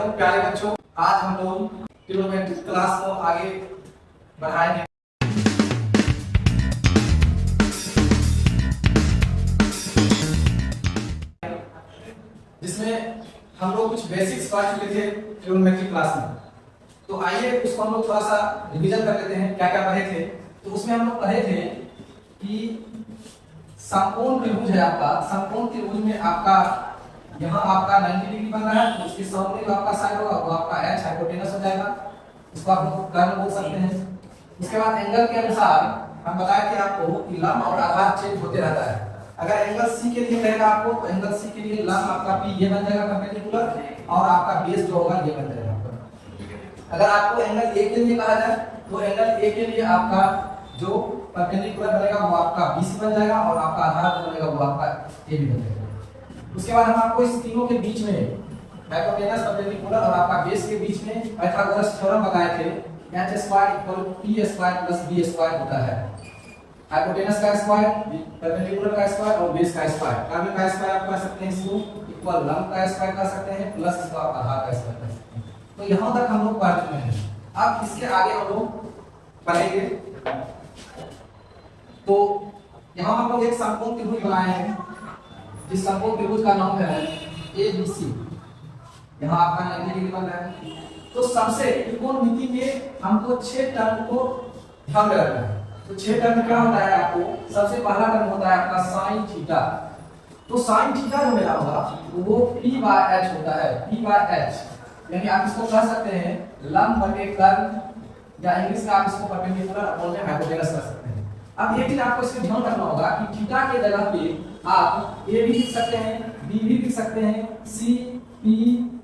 Hello प्यारे बच्चों, आज हम लोग ट्रिग्नोमेट्री क्लास को आगे बढ़ाएंगे। जिसमें हम लोग कुछ बेसिक्स पढ़ चुके थे ट्रिग्नोमेट्री क्लास में, तो आइए उसको हम लोग थोड़ा सा रिवीजन कर लेते हैं। क्या क्या पढ़े थे? तो उसमें हम लोग पढ़े थे कि समकोण त्रिभुज है आपका। समकोण त्रिभुज में आपका यहाँ आपका 90 डिग्री बन रहा है, तो उसके सामने जो आपका साइड होगा वो आपका एच हाइपोटेनस हो जाएगा। इसको आप लोग कर्ण बोल सकते हैं। उसके बाद एंगल के अनुसार हम बताए थे आपको कि लंब और आधार चेंज होते रहता है। अगर एंगल सी के लिए रहेगा आपको, तो एंगल सी के लिए लंब आपका पी ये बन जाएगा परपेंडिकुलर, और आपका बेस जो होगा ये बन जाएगा। अगर आपको एंगल ए के लिए कहा जाए, तो एंगल ए के लिए आपका जो परपेंडिकुलर बनेगा वो आपका बीसी बन जाएगा, और आपका आधार जो बनेगा वो आपका ए बी बन जाएगा। उसके बाद हम आपको इस तीनों के बीच में हाइपोटेनस, परपेंडिकुलर और आपका बेस के बीच में पाइथागोरस थ्योरम बताए थे। h² = p² + b² होता है। हाइपोटेनस का स्क्वायर, परपेंडिकुलर का स्क्वायर और बेस का स्क्वायर। कर्ण का स्क्वायर आप कर सकते हैं, इसको इक्वल लंब का स्क्वायर कर सकते हैं, प्लस इसका आधार का स्क्वायर कर सकते हैं। तो यहां तक हम लोग पढ़ चुके हैं। अब इसके आगे हम लोग पढ़ेंगे। तो यहां हम लोग एक समकोण त्रिभुज बनाए हैं, जिस समकोण त्रिभुज का नाम है ABC। यहाँ आपका 90 डिग्री बन रहा है। तो सबसे त्रिकोणमिति में हमको 6 टर्म को ध्यान में रखना है। तो 6 टर्म क्या होता है आपको? सबसे पहला टर्म होता है आपका sin थीटा। तो sin थीटा जो मेरा होगा वो p/h होता है। p/h यानी आप इसको कह सकते हैं लंब बटे कर्ण, या इंग्लिश में आप इसको परपेंडिकुलर अपॉन हाइपोटेनस कर सकते हैं। अब एक चीज आपको इसमें ध्यान रखना होगा कि थीटा के जगह पे आप ए भी लिख सकते हैं, बी भी लिख सकते हैं, सी, पी,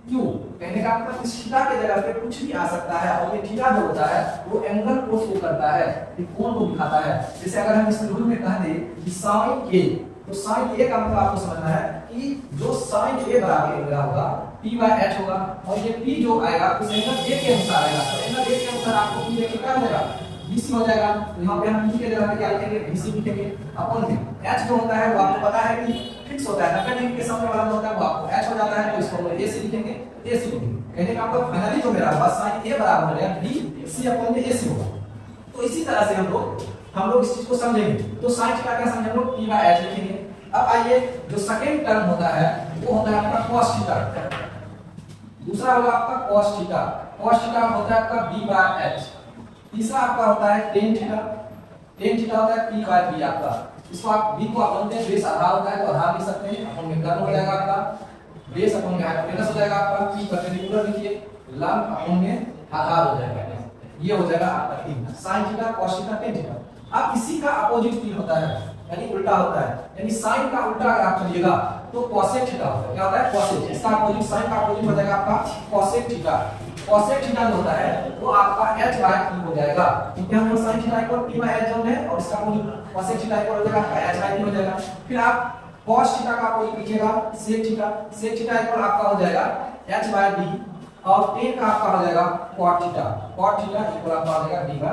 क्यू। कहने का मतलब इस थीटा के जगह पे कुछ भी आ सकता है, और ये थीटा जो होता है वो एंगल को शो करता है, ये कोण को दिखाता है। जैसे अगर हम इस त्रिभुज में कह दें कि sin a, तो sin a का मतलब आपको समझना है कि जो sin a बराबर मेरा होगा p/h होगा, और ये p जो आएगा उस एंगल a के अनुसार आएगा। तो एंगल a के अनुसार आपको p देखिए क्या होगा, BC हो जाएगा। तो यहाँ पे हम p के जगह पे क्या लिखेंगे, BC लिखेंगे अपॉन में h जो होता है वो आपको पता है कि फिक्स होता है, 90 डिग्री के सामने वाला जो होता है वो आपको h हो जाता है। तो इसको हम AC लिखेंगे, AC लिखेंगे। कहने का मतलब फाइनली जो मेरा होगा sin a बराबर हो जाएगा BC अपॉन में AC होगा। तो इसी तरह से हम लोग इस चीज को समझेंगे। तो sin थीटा क्या समझे हम लोग, p/h लिखेंगे। अब आइए जो सेकंड टर्म होता है वो होता है आपका cos थीटा। दूसरा होगा आपका cos थीटा। cos थीटा होता है आपका b/h। तीसरा आपका होता है tan थीटा। tan थीटा होता है p/b आपका। इसको आप b को अपन में बेस आधार होता है तो आधार लिख सकते हैं, अपन में कर्ण हो जाएगा आपका, बेस अपन में हाइपोटेनस हो जाएगा आपका, p परपेंडिकुलर लिखिए, लंब अपन में आधार हो जाएगा। ये हो जाएगा आपका sin theta, cos theta, tan theta. अब इसी का अपोजिट भी होता है, यानी उल्टा होता है। यानी sin का उल्टा अगर आप करिएगा तो cosec थीटा होता है। क्या होता है? cosec। इसका अपोजिट sin का अपोजिट हो जाएगा आपका cosec थीटा। cosec थीटा जो होता है वो आपका h/p हो जाएगा, क्योंकि हम लोग sin थीटा = p/h जो है, और इसका अपोजिट cosec थीटा = हो जाएगा आपका h/p हो जाएगा। फिर आप cos थीटा का अपोजिट लिखिएगा sec थीटा। sec थीटा = आपका हो जाएगा h/d, और tan का आपका हो जाएगा cot थीटा। cot थीटा = आपका हो जाएगा d/p।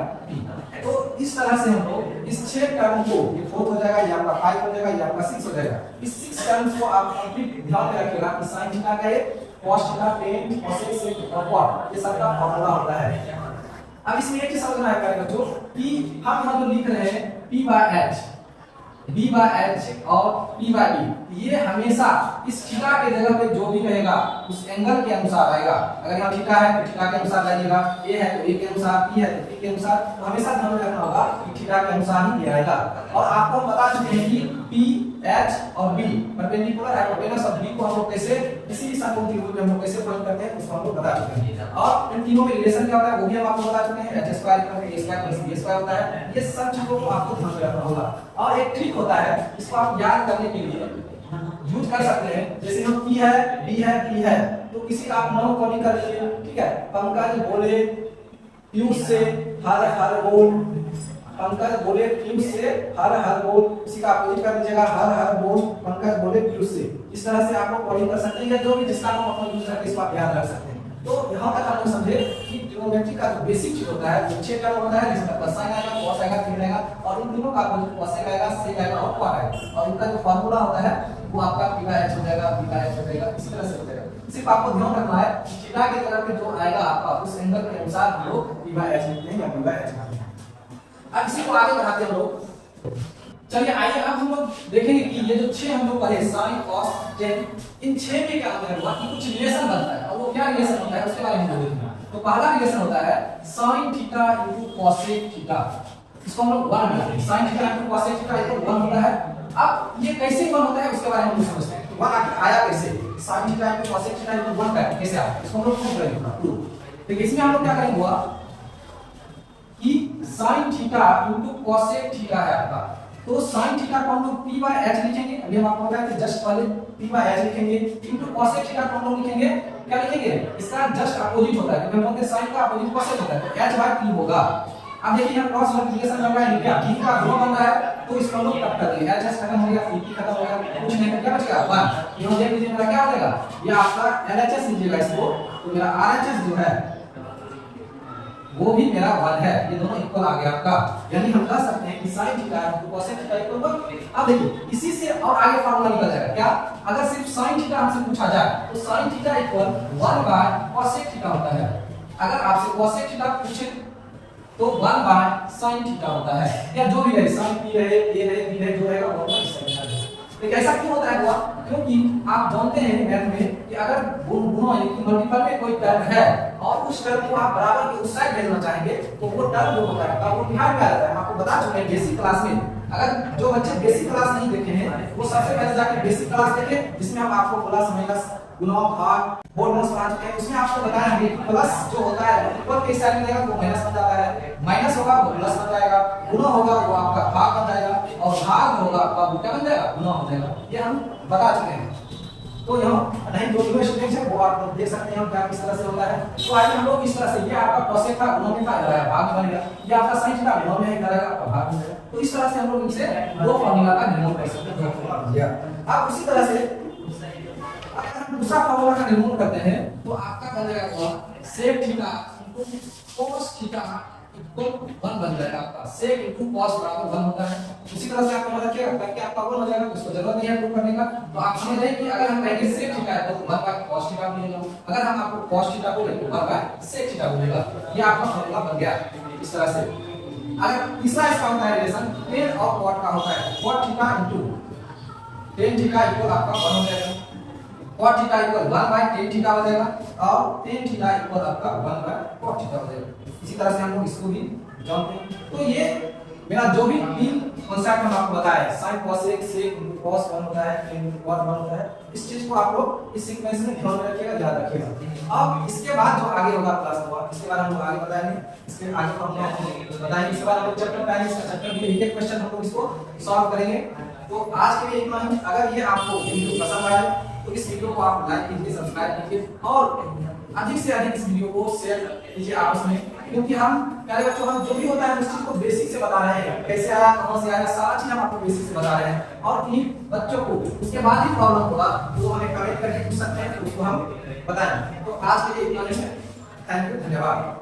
तो इस तरह से हम लोग इस 6 टर्म को, ये 4 हो जाएगा, ये आपका 5 हो जाएगा, ये आपका 6 हो जाएगा। इस 6 टर्म्स को आप कंप्लीट ध्यान में रखिएगा कि sin थीटा का ये cos theta, tan, cosec, sec और cot ये सबका फार्मूला होता है। अब इसमें एक चीज समझना है प्यारे बच्चों कि हम यहां जो लिख रहे हैं p/h, b/h और p/b, ये हमेशा इस थीटा के जगह पे जो भी रहेगा उस एंगल के अनुसार आएगा। अगर यहाँ थीटा है तो थीटा के अनुसार लाइएगा, a है तो a के अनुसार, p है तो p के अनुसार। तो हमेशा ध्यान में रखना होगा कि थीटा के अनुसार ही ये आएगा। और आपको बता चुके हैं कि p, h और b परपेंडिकुलर, हाइपोटेनस और b को हम लोग कैसे इसी समकोण त्रिभुज में हम लोग कैसे फाइंड करते हैं उसको हम लोग बता चुके हैं। और इन तीनों में रिलेशन क्या होता है वो भी हम आपको बता चुके हैं। h² = a² + b² होता है। ये सब चीजों को आपको ध्यान में रखना होगा। और एक ट्रिक होता है, इसको आप याद करने के लिए यूज कर सकते हैं। जैसे हम p है, b है, p है, तो किसी का आप नाम कॉपी कर लीजिए, ठीक है। पंकज बोले पीयूष से हर हर बोल, पंकज बोले पीयूष से हर हर बोल, किसी का अपोजिट कर दीजिएगा हर हर बोल, पंकज बोले पीयूष से। इस तरह से आप लोग कॉपी कर सकते हैं, या जो भी जिसका नाम अपन यूज करके इसको आप याद रख सकते हैं। तो यहां तक हम लोग समझे कि ट्रिग्नोमेट्री का जो बेसिक चीज होता है वो 6 टर्म होता है, जिसमें cos आएगा, cos आएगा, tan आएगा, और इन तीनों का अपोजिट cosec आएगा, sec आएगा और cot आएगा। और इनका जो फार्मूला होता है वो आपका p/h हो जाएगा, b/h हो जाएगा, इसी तरह से हो जाएगा। सिर्फ आपको ध्यान रखना है थीटा की तरफ में जो आएगा आपका उस एंगल के अनुसार हम लोग p/h लिखते हैं या p/h लिखते हैं। अब इसी को आगे बढ़ाते हैं हम लोग। चलिए आइए अब हम लोग देखेंगे कि ये जो 6 हम लोग पढ़े sin cos tan, इन 6 में क्या अंतर हुआ कि कुछ रिलेशन बनता है, और वो क्या रिलेशन होता है उसके बारे में हम देखेंगे। तो पहला रिलेशन होता है sin थीटा * cosec थीटा, इसको हम लोग 1 बोलते हैं। sin theta * cosec theta equal 1 होता है। अब ये कैसे 1 होता है उसके बारे में हम समझते हैं। 1 आखिर आया कैसे? sin theta * cosec theta equal 1 कैसे आया, इसको हम लोग प्रूव करेंगे। तो इसमें हम लोग क्या करेंगे हुआ कि sin थीटा * cosec थीटा है आपका, तो sin थीटा को हम लोग p/h लिखेंगे। अभी हम आपको बताया कि जस्ट पहले p/h लिखेंगे इनटू cosec थीटा को हम लोग लिखेंगे, क्या लिखेंगे? इसका जस्ट अपोजिट होता है, क्योंकि हम बोलते हैं sin का अपोजिट cosec होता है, तो h/p होगा। अब देखिए यहां क्रॉस मल्टीप्लिकेशन चल रहा है, क्या p का गुणा बन रहा है, तो इसको हम लोग कट कर देंगे। h खत्म हो गया, p खत्म हो गया, कुछ नहीं तो क्या बचेगा 1। ये देख लीजिए मेरा क्या हो जाएगा, ये आपका LHS लीजिएगा इसको, तो मेरा RHS जो है वो भी मेरा 1 है, ये दोनों इक्वल आ गया आपका। यानी हम कह सकते हैं कि sin theta * cosec theta equal 1। अब देखिए इसी से और आगे फार्मूला निकल जाएगा, क्या? अगर सिर्फ sin थीटा हमसे पूछा जाए तो sin theta equal 1/cosec theta होता है। अगर आपसे cosec थीटा पूछे तो 1/sin थीटा होता है, या जो भी रहे sin p रहे a रहे b रहे जो रहेगा वो sin थीटा। लेकिन ऐसा क्यों होता है हुआ? क्योंकि आप जानते हैं मैथ में कि अगर गुणा यानी कि मल्टीपल में कोई टर्म है और उस टर्म को आप बराबर के उस साइड भेजना चाहेंगे तो वो टर्म जो होता है वो बिहार में आ जाता है। हम आपको बता चुके हैं बेसिक क्लास में, अगर जो बच्चे बेसिक क्लास नहीं देखे हैं वो सबसे पहले जाके बेसिक क्लास देखें, जिसमें हम आपको प्लस माइनस गुणा भाग बोर्ड नोट्स पढ़ा चुके हैं। उसमें आपको बताया है कि प्लस जो होता है मल्टीपल के साइड में जाएगा वो माइनस बन जाता है, माइनस होगा वो प्लस बन जाएगा, गुणा होगा वो आपका भाग बन जाएगा, और भाग होगा आपका वो क्या बन जाएगा, गुणा हो जाएगा। ये हम बता चुके हैं। तो यहाँ नहीं जो न्यू स्टूडेंट्स है वो आप देख सकते हैं क्या किस तरह से होता है। तो आइए हम लोग इस तरह से, ये आपका cosec था गुणा में था इधर भाग बन गया, ये आपका sin थीटा गुणा में इधर आएगा भाग बन जाएगा। तो इस तरह से हम लोग इनसे दो फार्मूला का निर्माण कर सकते हैं, दो फार्मूला बन गया। अब उसी तरह से अगर हम दूसरा फार्मूला का निर्माण करते हैं तो आपका बन जाएगा sec theta cos theta equal 1 बन जाएगा आपका। sec cos बराबर 1 होता है। उसी तरह से आपको पता क्या करके आपका 1 हो जाएगा, उसको जरूरत नहीं है प्रूव करने का। तो आप समझ रहे हैं कि अगर हम कहेंगे sec थीटा है तो 1/cos थीटा मिलेगा, अगर हम आपको cos थीटा बोले तो 1/sec थीटा मिलेगा। ये आपका फार्मूला बन गया इस तरह से। अगर तीसरा इसका होता है रिलेशन tan और cot का होता है, cot theta tan theta equal आपका 1 हो जाएगा, cot theta equal 1/tan theta हो जाएगा, और tan थीटा इक्वल आपका 1/cot थीटा हो जाएगा। इसी तरह से हम लोग इसको भी जानते हैं। तो ये मेरा जो भी तीन कांसेप्ट हम आपको बताया है, sin cosec sec cos 1 होता है, tan cot 1 होता है, इस चीज को आप लोग इस सीक्वेंस में ध्यान में रखिएगा, याद रखिएगा। अब इसके बाद जो आगे होगा क्लास होगा इसके बारे में हम लोग आगे बताएंगे, इसके आगे फॉर्मूला हम बताएंगे। इसके बाद हम लोग चैप्टर पढ़ेंगे, इसका चैप्टर भी एक क्वेश्चन हम लोग इसको सॉल्व करेंगे। तो आज के लिए इतना ही। अगर ये आपको वीडियो पसंद आया तो इस वीडियो को आप लाइक कीजिए, सब्सक्राइब कीजिए, और अधिक से अधिक इस वीडियो को शेयर कीजिए आपस में, क्योंकि हम प्यारे बच्चों हम जो भी होता है उस चीज को बेसिक से बता रहे हैं, कैसे आया कहां से आया सारा चीज हम आपको बेसिक से बता रहे हैं। और इन बच्चों को उसके बाद ही प्रॉब्लम होगा वो हमें कमेंट करके पूछ सकते हैं, तो उसको हम बताएंगे। तो आज के लिए इतना ही है। थैंक यू, धन्यवाद।